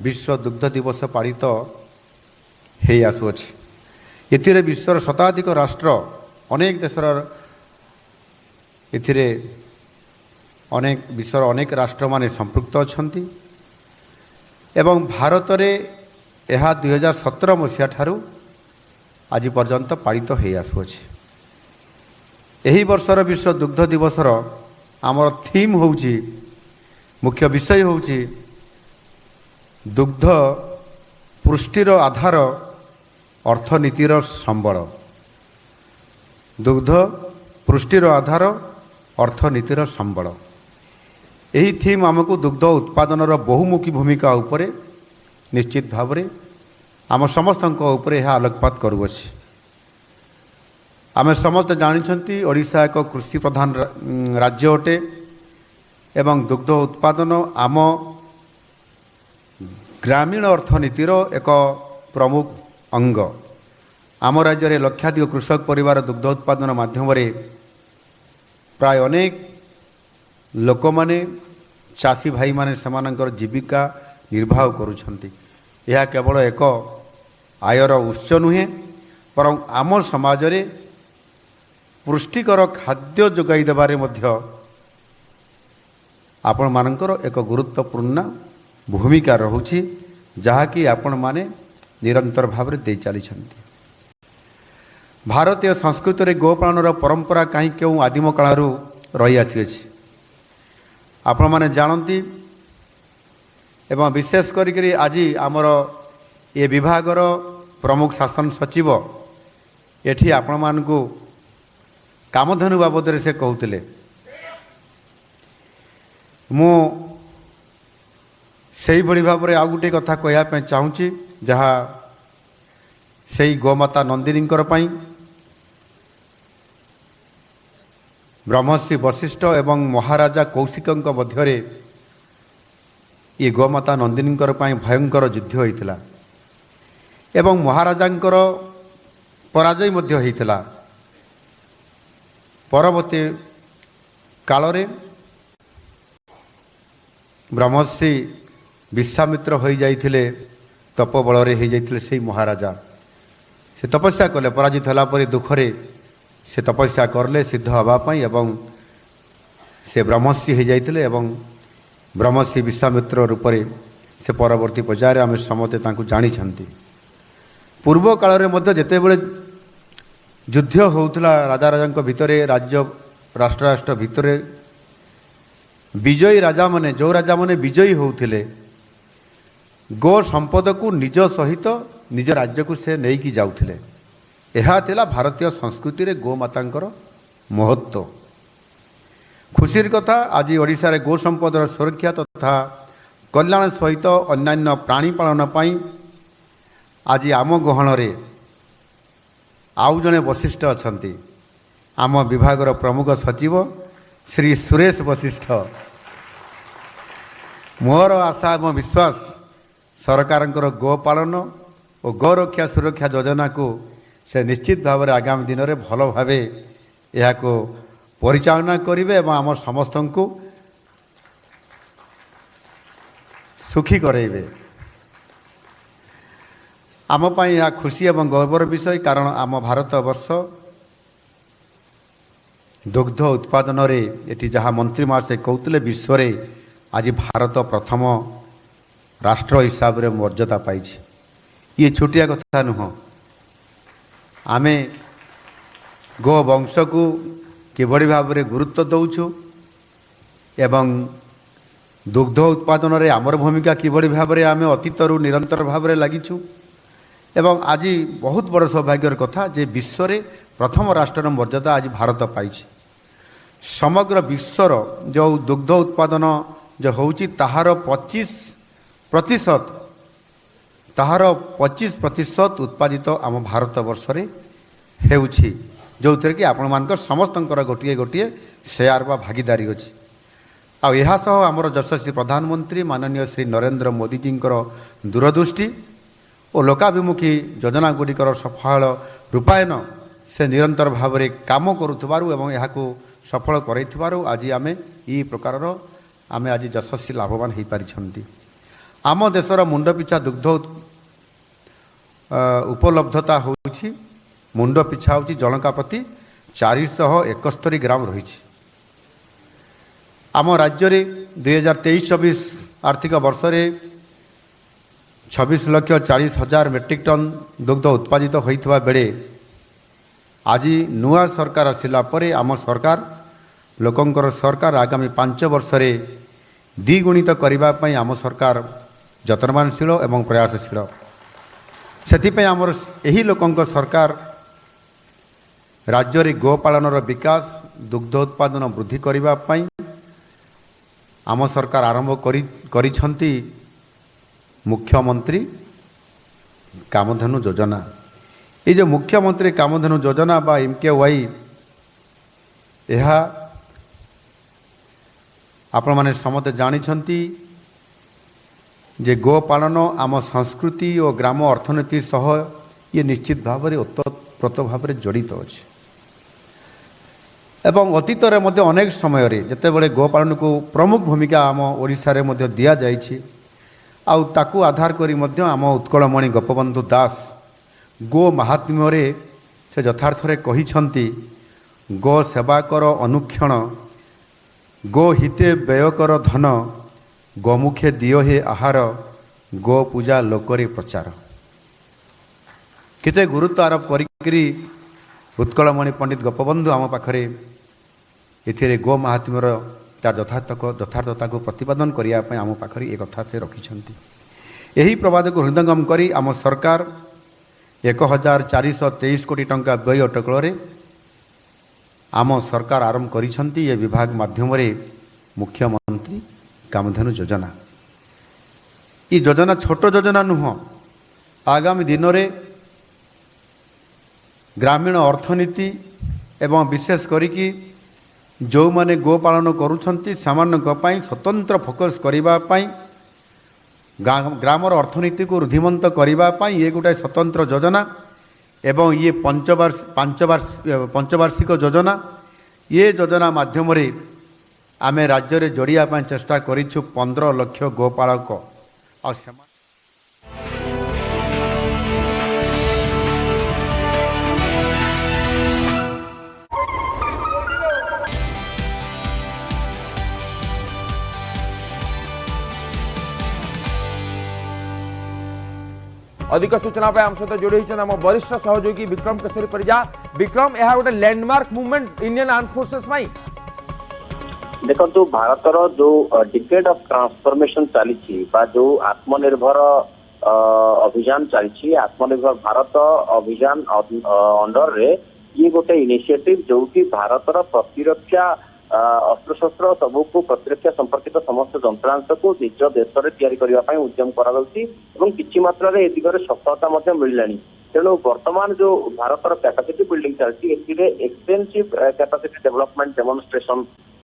विश्व दुग्ध दिवस पालित हो आसुअछि। एथिरे विश्वर शताधिक राष्ट्र अनेक देशर एथिरे अनेक विश्वर अनेक राष्ट्र माने संपृक्त अछंती एवं भारत रे यह 2017 मसीहा ठारू आज पर्यंत पालित हो आसुअछि। एही वर्षर विश्व दुग्ध दिवसर आमर थीम होउछि, मुख्य विषय होउछि दुग्ध पुष्टिर आधार अर्थनीतिर संबल। दुग्ध पुष्टिर आधार अर्थनीतिर संबल यही थीम आमको दुग्ध उत्पादनर बहुमुखी भूमिका उपरे निश्चित भाव में आम समस्त यह आलोकपात करुअछि। आम समस्त जानी ओडिशा एक कृषि प्रधान राज्य अटे एवं दुग्ध उत्पादन आम ग्रामीण अर्थनीतिर एक प्रमुख अंग। आम राज्य में लक्षाधिक कृषक परिवार दुग्ध उत्पादन माध्यम प्राय अनेक लोक माने चाषी भाई माने समानकर जीविका निर्वाह करुछंती। यह केवल एक आयर उत्स नुहे बरं आम समाज रे पुष्टिकर खाद्य जोगाई देबारे मध्य आपण मानकर एक गुरुत्वपूर्ण भूमिका रहुछि, जहाँकि आपण माने निरंतर भाव में दे चली। भारतीय संस्कृति रे गोपालन परंपरा कहीं क्यों आदिम कालू रही आसी। आपण माने जानती एवं विशेष करी आज आमर ये विभागर प्रमुख शासन सचिव एठी आपण मानकु कामधेनु बाबद से कहते मु सही भली भाव में आउ गोटे कथा कहवाई चाहूँगी, जहाँ से गोमाता नंदिनी ब्रह्मर्षि वशिष्ठ एवं महाराजा कौशिक मध्य ये गोमाता नंदिनी भयंकर युद्ध होता एवं महाराजांकर पराजय मध्य होता। परवर्ती काल रे ब्रह्मर्षि विश्वामित्र हो जाइथिले, तपबल हो जाइथिले। से महाराजा से तपस्या कले, पराजित होला परे दुखरे से तपस्या करले सिद्ध हवापाई एवं से ब्रह्मर्षि हो जाइथिले एवं ब्रह्मर्षि विश्वामित्र रूप से परवर्ती पर्यायर आम समस्ते जानी। पूर्व काल में जिते बड़े युद्ध होउतला राजा राजा भितर राज्य राष्ट्र राष्ट्र भितर विजयी राजा माने जो राजा माने विजयी होउथिले गो संपद को निज सहित निज राज्य को से नहीं की जाउथिले। यह थिला भारतीय संस्कृति रे गोमातांकर महत्व। खुशीर कथा आज ओडिशा रे गो संपदर सुरक्षा तथा कल्याण सहित अन्यान्य प्राणी पालन पाई आज आम गहन रे आउ जने वशिष्ठ अछंती। आम विभागर प्रमुख सचिव श्री सुरेश वशिष्ठ। मोर आशा एवं विश्वास सरकारंकर गोपालन और गोरक्षा सुरक्षा योजना को से निश्चित भाव में आगामी दिन में भल भाव यह परिचालना करेंगे और आम समस्त को सुखी करेंगे। आम पाई यह खुशी एवं गौरवर विषय, कारण आम भारत वर्ष दुग्ध उत्पादन रे एटी जहाँ मंत्री महाशय कहते विश्व रे आज भारत प्रथम राष्ट्र हिसाब रे मर्यादा पाई। ये छोटिया कथा नुह। आमे गो वंश को किभली भाव में गुरुत्व दौछु एवं दुग्ध उत्पादन रे आमर भूमिका किभली भाव में आमे अतीतरू निरंतर भाव में लागिछु एवं आज बहुत बड़ सौभाग्यर कथा जे विश्व रे प्रथम राष्ट्र मर्यादा आज भारत पाई। समग्र विश्वर जो दुग्ध उत्पादन जो होउची ताहार 25% उत्पादित आम भारत वर्ष रे हेउची, जो थे कि आपण मानकर समस्तंकर गोटे गोटे शेयर बा भागीदारी अच्छी। आह सह आमर यशस्वी प्रधानमंत्री माननीय श्री नरेंद्र मोदी जींकर दूरदृष्टि और लोकाभिमुखी योजना गुड़िकर सफल रूपायन से निरंतर भाव में काम करुथबारु एवं यहाको सफल करैथबारु आज आमे ई प्रकारर आमे आज यशस्वी लाभवान हो पारिछंती। आम देशर मुंड पिछा दुग्ध उपलब्धता होउछि मुंड पिछा होउछि जनका प्रति 471 ग्राम रही। आम राज्य रे 2023-24 आर्थिक वर्ष रे 26,40,000 मेट्रिक टन दुग्ध उत्पादित होइथवा बेले आज नुआ सरकार आसिला परे आम सरकार लोकंकर सरकार आगामी 5 वर्ष रे द्विगुणित करबा पई आम सरकार जतनवानशील एवं प्रयासशील से आमर यही लोकंक सरकार राज्य रे गोपालनर विकास दुग्ध उत्पादन वृद्धि करबा पई आम सरकार आरंभ करिछंती मुख्यमंत्री कामधेनु योजना। ये जो मुख्यमंत्री कामधेनु योजना बा MKY यह आपण माने समते जानिछंती जे गोपालन आम संस्कृति और ग्राम अर्थनीति सह ये निश्चित भाव में ओतप्रोत भाव में जड़ित अच्छे एवं अतीत रे अनेक समय रे जेतेबेले गोपालन को प्रमुख भूमिका आम ओडिशा रे मध्य दिया जाइछि आउ ताकू आधार करी मध्य आम उत्कलमणि गोपबंधु दास गो महात्म्य रे से यथार्थ रे कहिछंती गो सेवा कर अनुक्षण गो हिते व्यय कर धन गोमुखे दियो हे आहार गो पूजा लोकरे प्रचार केते गुरुत्व आरोप करी उत्कलमणि पंडित गोपबंधु आम पाखरे एथिरे गो महात्म्यर तार यथार्थता को प्रतिपादन करने आम पाखरे एक कथा से रखिछंती। यही प्रवाद को हृदयंगम करी आम सरकार 1,423 कोटी टंका व्यय अटकल आम सरकार आरंभ करिछंती ये विभाग माध्यम रे मुख्यमंत्री कामधेनु योजना। ये योजना छोट योजना नुह आगामी दिन में ग्रामीण अर्थनीति एवं विशेष करिकी जो माने गोपालन करुछंती सामान्य स्वतंत्र फोकस करने ग्रामर अर्थनीति को रुद्धिमंत करने ये गोटे स्वतंत्र योजना एवं ये पंचवार्षिक योजना ये योजना माध्यम रे आमे राज्य रे जोड़िया पाई चेष्टा करिछु 15 लाख गोपालक और अधिक सूचना आम सहित जोड़ी आम वरिष्ठ सहयोगी विक्रम केसरी परिजा। विक्रम यह गोटे landmark movement Indian arm forces देखो भारतर जो डिकेड ऑफ ट्रांसफॉर्मेशन चली जो आत्मनिर्भर अभियान चली आत्मनिर्भर भारत अभियान अंडर रे ये गोटे इनिशिएटिव जो कि भारतर प्रतिरक्षा अस्त्रशस्त्र सबू को प्रतिरक्षा संपर्कित समस्त जंत्रांश को निज देश में तैयारी करने उद्यम किसी मात्रा ए दिगरे सफलता मिललानी। तेणु वर्तमान जो भारतर कैपेसिटी बिल्डिंग चलती एक्सटेंसिव कैपेसिटी डेवलपमेंट डेमोन्स्ट्रेशन